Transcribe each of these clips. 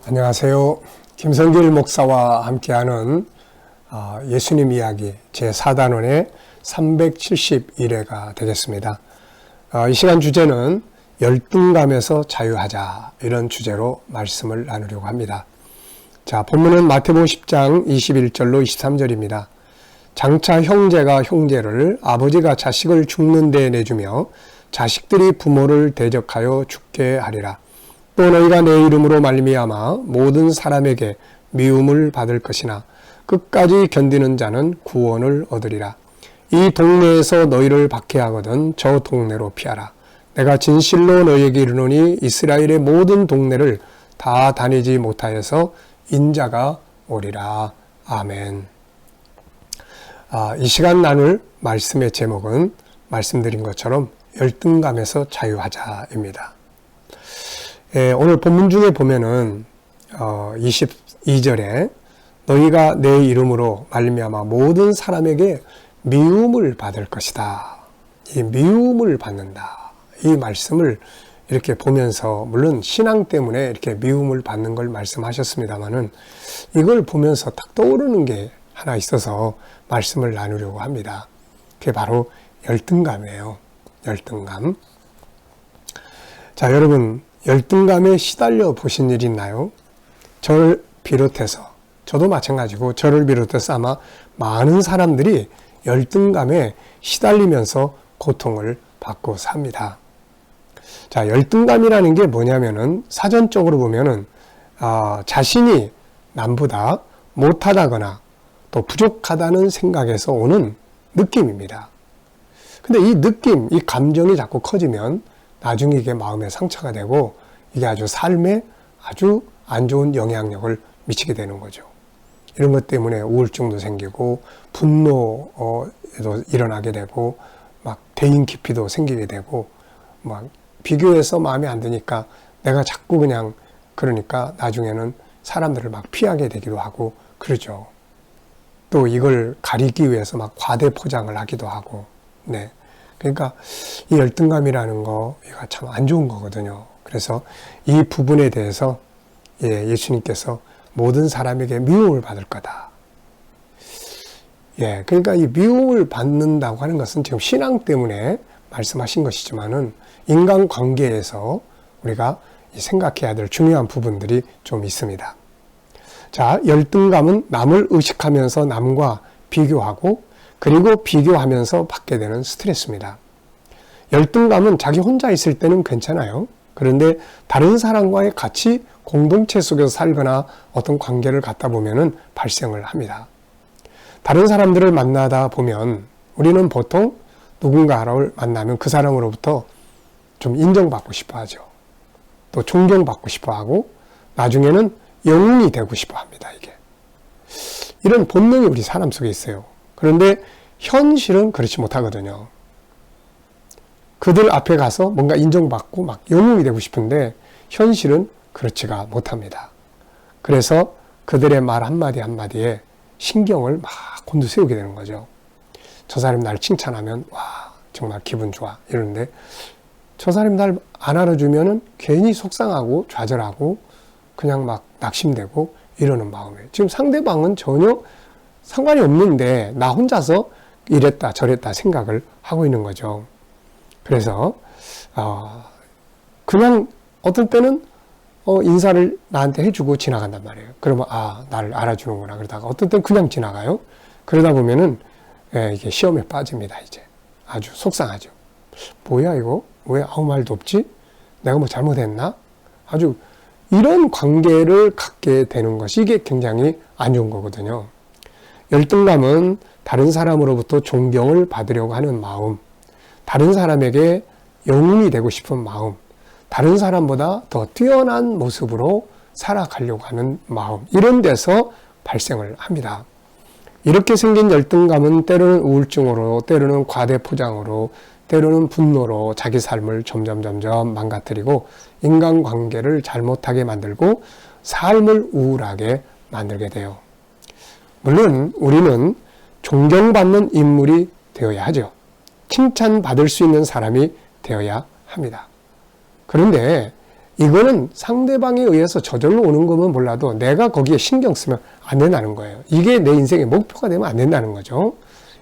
안녕하세요. 김성길 목사와 함께하는 예수님 이야기 제4단원의 371회가 되겠습니다. 이 시간 주제는 열등감에서 자유하자, 이런 주제로 말씀을 나누려고 합니다. 자, 본문은 마태복음 10장 21절로 23절입니다. 장차 형제가 형제를, 아버지가 자식을 죽는 데 내주며 자식들이 부모를 대적하여 죽게 하리라. 또 너희가 내 이름으로 말미암아 모든 사람에게 미움을 받을 것이나 끝까지 견디는 자는 구원을 얻으리라. 이 동네에서 너희를 박해하거든 저 동네로 피하라. 내가 진실로 너희에게 이르노니 이스라엘의 모든 동네를 다 다니지 못하여서 인자가 오리라. 아멘. 이 시간 나눌 말씀의 제목은 말씀드린 것처럼 열등감에서 자유하자입니다. 오늘 본문 중에 보면은 22절에 너희가 내 이름으로 말미암아 모든 사람에게 미움을 받을 것이다. 이 미움을 받는다. 이 말씀을 이렇게 보면서, 물론 신앙 때문에 이렇게 미움을 받는 걸 말씀하셨습니다만은 이걸 보면서 딱 떠오르는 게 하나 있어서 말씀을 나누려고 합니다. 그게 바로 열등감이에요. 열등감. 자, 여러분, 열등감에 시달려 보신 일 있나요? 저를 비롯해서, 저도 마찬가지고 저를 비롯해서 아마 많은 사람들이 열등감에 시달리면서 고통을 받고 삽니다. 자, 열등감이라는 게 뭐냐면은 사전적으로 보면은 자신이 남보다 못하다거나 또 부족하다는 생각에서 오는 느낌입니다. 근데 이 느낌, 이 감정이 자꾸 커지면 나중에 이게 마음에 상처가 되고 이게 아주 삶에 아주 안 좋은 영향력을 미치게 되는 거죠. 이런 것 때문에 우울증도 생기고 분노도 일어나게 되고 막 대인 기피도 생기게 되고 막 비교해서 마음에 안 드니까 내가 자꾸 그냥 그러니까 나중에는 사람들을 막 피하게 되기도 하고 그러죠. 또 이걸 가리기 위해서 막 과대 포장을 하기도 하고, 네. 그러니까 이 열등감이라는 거, 이거 참 안 좋은 거거든요. 그래서 이 부분에 대해서 예수님께서 모든 사람에게 미움을 받을 거다. 그러니까 이 미움을 받는다고 하는 것은 지금 신앙 때문에 말씀하신 것이지만은 인간관계에서 우리가 생각해야 될 중요한 부분들이 좀 있습니다. 자, 열등감은 남을 의식하면서 남과 비교하고 그리고 비교하면서 받게 되는 스트레스입니다. 열등감은 자기 혼자 있을 때는 괜찮아요. 그런데 다른 사람과의 같이 공동체 속에서 살거나 어떤 관계를 갖다 보면은 발생을 합니다. 다른 사람들을 만나다 보면 우리는 보통 누군가를 만나면 그 사람으로부터 좀 인정받고 싶어 하죠. 또 존경받고 싶어 하고 나중에는 영웅이 되고 싶어 합니다. 이게. 이런 본능이 우리 사람 속에 있어요. 그런데 현실은 그렇지 못하거든요. 그들 앞에 가서 뭔가 인정받고 막 영웅이 되고 싶은데 현실은 그렇지가 못합니다. 그래서 그들의 말 한마디 한마디에 신경을 막 곤두세우게 되는 거죠. 저 사람이 날 칭찬하면 와 정말 기분 좋아 이러는데 저 사람이 날 안 알아주면은 괜히 속상하고 좌절하고 그냥 막 낙심되고 이러는 마음이에요. 지금 상대방은 전혀 상관이 없는데 나 혼자서 이랬다 저랬다 생각을 하고 있는 거죠. 그래서 그냥 어떤 때는 인사를 나한테 해주고 지나간단 말이에요. 그러면 나를 알아주는구나 그러다가 어떤 때는 그냥 지나가요. 그러다 보면은 이게 시험에 빠집니다. 이제 아주 속상하죠. 뭐야 이거? 왜 아무 말도 없지? 내가 뭐 잘못했나? 아주 이런 관계를 갖게 되는 것이 이게 굉장히 안 좋은 거거든요. 열등감은 다른 사람으로부터 존경을 받으려고 하는 마음, 다른 사람에게 영웅이 되고 싶은 마음, 다른 사람보다 더 뛰어난 모습으로 살아가려고 하는 마음, 이런 데서 발생을 합니다. 이렇게 생긴 열등감은 때로는 우울증으로, 때로는 과대포장으로, 때로는 분노로 자기 삶을 점점 망가뜨리고 인간관계를 잘못하게 만들고 삶을 우울하게 만들게 돼요. 물론 우리는 존경받는 인물이 되어야 하죠. 칭찬받을 수 있는 사람이 되어야 합니다. 그런데 이거는 상대방에 의해서 저절로 오는 거면 몰라도 내가 거기에 신경 쓰면 안 된다는 거예요. 이게 내 인생의 목표가 되면 안 된다는 거죠.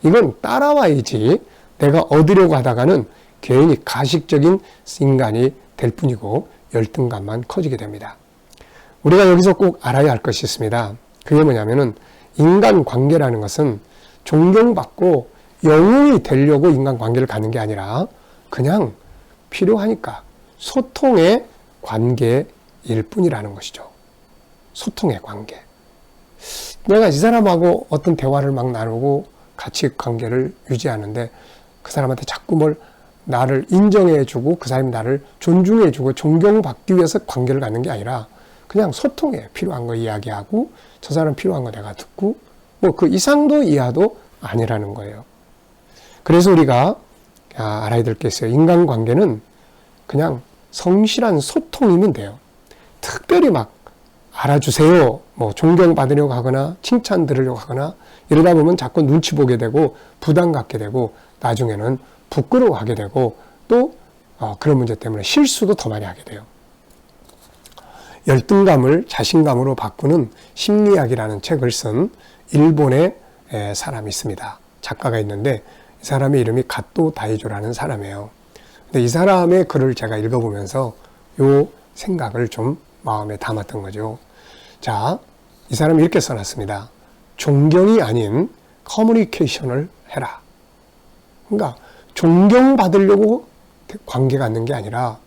이건 따라와야지 내가 얻으려고 하다가는 괜히 가식적인 인간이 될 뿐이고 열등감만 커지게 됩니다. 우리가 여기서 꼭 알아야 할 것이 있습니다. 그게 뭐냐면은 인간관계라는 것은 존경받고 영웅이 되려고 인간관계를 갖는 게 아니라 그냥 필요하니까 소통의 관계일 뿐이라는 것이죠. 소통의 관계. 내가 이 사람하고 어떤 대화를 막 나누고 같이 관계를 유지하는데 그 사람한테 자꾸 나를 인정해주고 그 사람이 나를 존중해주고 존경받기 위해서 관계를 갖는 게 아니라 그냥 소통에 필요한 거 이야기하고 저 사람 필요한 거 내가 듣고 그 이상도 이하도 아니라는 거예요. 그래서 우리가 알아야 될 게 있어요. 인간관계는 그냥 성실한 소통이면 돼요. 특별히 막 알아주세요, 존경받으려고 하거나 칭찬 들으려고 하거나 이러다 보면 자꾸 눈치 보게 되고 부담 갖게 되고 나중에는 부끄러워하게 되고 또 그런 문제 때문에 실수도 더 많이 하게 돼요. 열등감을 자신감으로 바꾸는 심리학이라는 책을 쓴 일본의 사람이 있습니다. 작가가 있는데 이 사람의 이름이 가토 다이조라는 사람이에요. 근데 이 사람의 글을 제가 읽어보면서 요 생각을 좀 마음에 담았던 거죠. 자, 이 사람이 이렇게 써놨습니다. 존경이 아닌 커뮤니케이션을 해라. 그러니까 존경받으려고 관계 갖는 게 아니라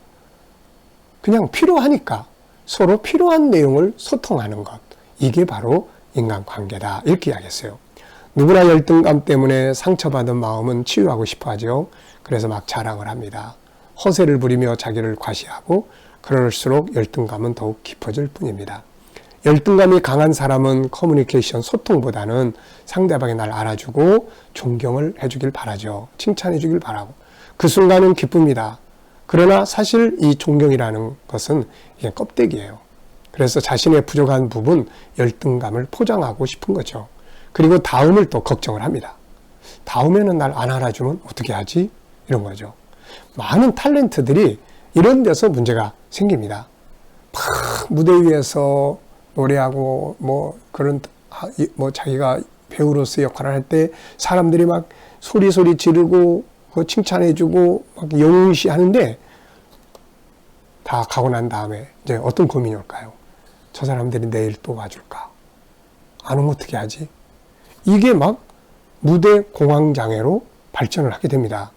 그냥 필요하니까 서로 필요한 내용을 소통하는 것. 이게 바로 인간관계다. 이렇게 이야기했어요. 누구나 열등감 때문에 상처받은 마음은 치유하고 싶어 하죠. 그래서 막 자랑을 합니다. 허세를 부리며 자기를 과시하고 그럴수록 열등감은 더욱 깊어질 뿐입니다. 열등감이 강한 사람은 커뮤니케이션, 소통보다는 상대방이 날 알아주고 존경을 해주길 바라죠. 칭찬해주길 바라고. 그 순간은 기쁩니다. 그러나 사실 이 존경이라는 것은 이게 껍데기예요. 그래서 자신의 부족한 부분, 열등감을 포장하고 싶은 거죠. 그리고 다음을 또 걱정을 합니다. 다음에는 날 안 알아주면 어떻게 하지? 이런 거죠. 많은 탤런트들이 이런 데서 문제가 생깁니다. 막 무대 위에서 노래하고 자기가 배우로서 역할을 할 때 사람들이 막 소리 지르고 칭찬해주고 막 영웅시 하는데 다 가고 난 다음에 이제 어떤 고민이 올까요? 저 사람들이 내일 또 와줄까? 안 오면 어떻게 하지? 이게 막 무대 공황장애로 발전을 하게 됩니다.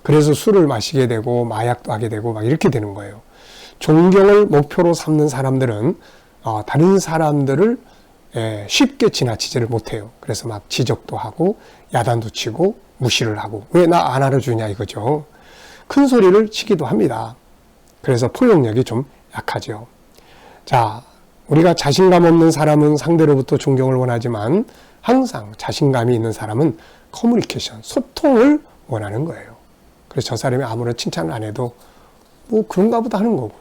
그래서 술을 마시게 되고 마약도 하게 되고 막 이렇게 되는 거예요. 존경을 목표로 삼는 사람들은 다른 사람들을 쉽게 지나치지를 못해요. 그래서 막 지적도 하고 야단도 치고 무시를 하고 왜 나 안 알아주냐 이거죠. 큰 소리를 치기도 합니다. 그래서 포용력이 좀 약하죠. 자, 우리가 자신감 없는 사람은 상대로부터 존경을 원하지만 항상 자신감이 있는 사람은 커뮤니케이션, 소통을 원하는 거예요. 그래서 저 사람이 아무런 칭찬을 안 해도 그런가 보다 하는 거고,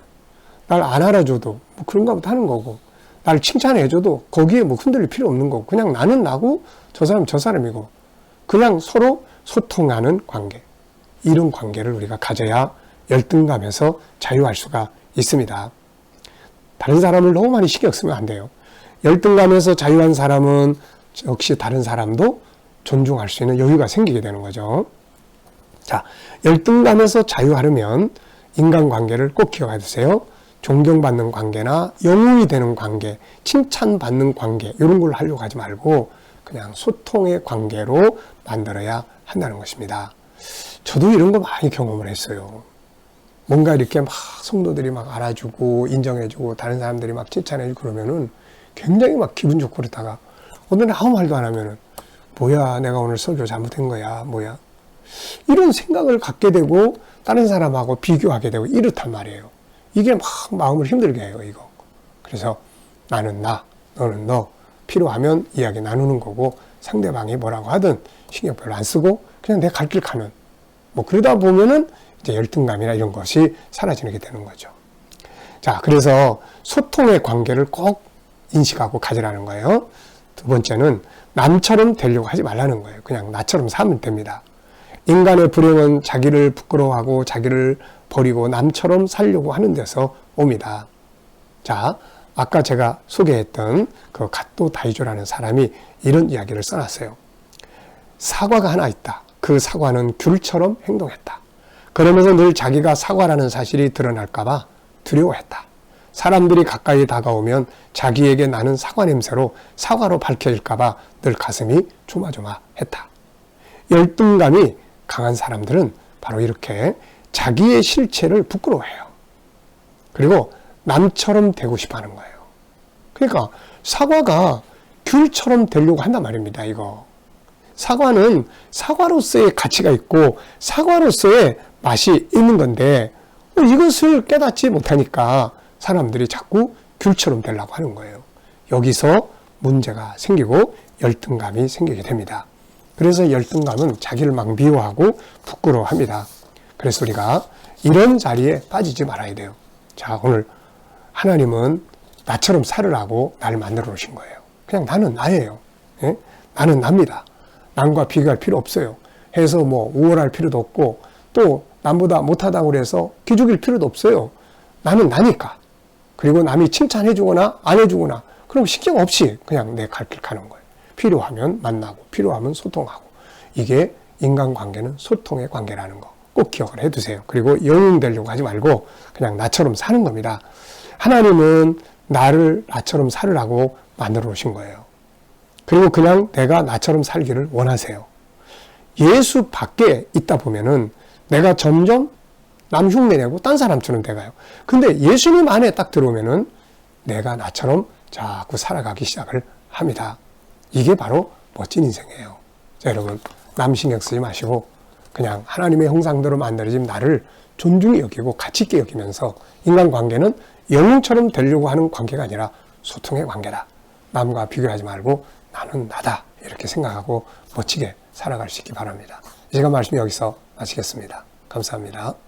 날 안 알아줘도 그런가 보다 하는 거고, 날 칭찬해줘도 거기에 흔들릴 필요 없는 거고, 그냥 나는 나고 저 사람 저 사람이고, 그냥 서로 소통하는 관계. 이런 관계를 우리가 가져야 열등감에서 자유할 수가 있습니다. 다른 사람을 너무 많이 신경 쓰면 안 돼요. 열등감에서 자유한 사람은 역시 다른 사람도 존중할 수 있는 여유가 생기게 되는 거죠. 자, 열등감에서 자유하려면 인간관계를 꼭 기억해 두세요. 존경받는 관계나 영웅이 되는 관계, 칭찬받는 관계 이런 걸 하려고 하지 말고 그냥 소통의 관계로 만들어야 한다는 것입니다. 저도 이런 거 많이 경험을 했어요. 뭔가 이렇게 막 성도들이 막 알아주고 인정해주고 다른 사람들이 막 칭찬해주고 그러면은 굉장히 막 기분 좋고 그러다가 오늘 아무 말도 안 하면은 뭐야 내가 오늘 설교 잘못한 거야 뭐야 이런 생각을 갖게 되고 다른 사람하고 비교하게 되고 이렇단 말이에요. 이게 막 마음을 힘들게 해요 이거. 그래서 나는 나 너는 너 필요하면 이야기 나누는 거고 상대방이 뭐라고 하든 신경 별로 안 쓰고 그냥 내 갈 길 가는 그러다 보면은 이제 열등감이나 이런 것이 사라지게 되는 거죠. 자, 그래서 소통의 관계를 꼭 인식하고 가지라는 거예요. 두 번째는 남처럼 되려고 하지 말라는 거예요. 그냥 나처럼 살면 됩니다. 인간의 불행은 자기를 부끄러워하고 자기를 버리고 남처럼 살려고 하는 데서 옵니다. 자, 아까 제가 소개했던 그 갓도 다이조라는 사람이 이런 이야기를 써놨어요. 사과가 하나 있다. 그 사과는 귤처럼 행동했다. 그러면서 늘 자기가 사과라는 사실이 드러날까봐 두려워했다. 사람들이 가까이 다가오면 자기에게 나는 사과 냄새로 사과로 밝혀질까봐 늘 가슴이 조마조마했다. 열등감이 강한 사람들은 바로 이렇게 자기의 실체를 부끄러워해요. 그리고 남처럼 되고 싶어 하는 거예요. 그러니까 사과가 귤처럼 되려고 한단 말입니다, 이거. 사과는 사과로서의 가치가 있고 사과로서의 맛이 있는 건데 이것을 깨닫지 못하니까 사람들이 자꾸 귤처럼 되려고 하는 거예요. 여기서 문제가 생기고 열등감이 생기게 됩니다. 그래서 열등감은 자기를 막 미워하고 부끄러워합니다. 그래서 우리가 이런 자리에 빠지지 말아야 돼요. 자, 오늘 하나님은 나처럼 살으라고 나를 만들어 놓으신 거예요. 그냥 나는 나예요. 예? 나는 납니다. 남과 비교할 필요 없어요. 해서 뭐 우월할 필요도 없고 또 남보다 못하다고 그래서 기죽일 필요도 없어요. 나는 나니까. 그리고 남이 칭찬해 주거나 안 해주거나 그럼 신경 없이 그냥 내 갈 길 가는 거예요. 필요하면 만나고 필요하면 소통하고. 이게 인간관계는 소통의 관계라는 거 꼭 기억을 해두세요. 그리고 영웅 되려고 하지 말고 그냥 나처럼 사는 겁니다. 하나님은 나를 나처럼 살으라고 만들어 놓으신 거예요. 그리고 그냥 내가 나처럼 살기를 원하세요. 예수 밖에 있다 보면은 내가 점점 남 흉내내고 딴 사람처럼 돼가요. 근데 예수님 안에 딱 들어오면은 내가 나처럼 자꾸 살아가기 시작을 합니다. 이게 바로 멋진 인생이에요. 자, 여러분, 남 신경 쓰지 마시고 그냥 하나님의 형상대로 만들어진 나를 존중히 여기고 가치 있게 여기면서 인간관계는 영웅처럼 되려고 하는 관계가 아니라 소통의 관계다. 남과 비교하지 말고 나는 나다. 이렇게 생각하고 멋지게 살아갈 수 있기 바랍니다. 이 시간 말씀 여기서 마치겠습니다. 감사합니다.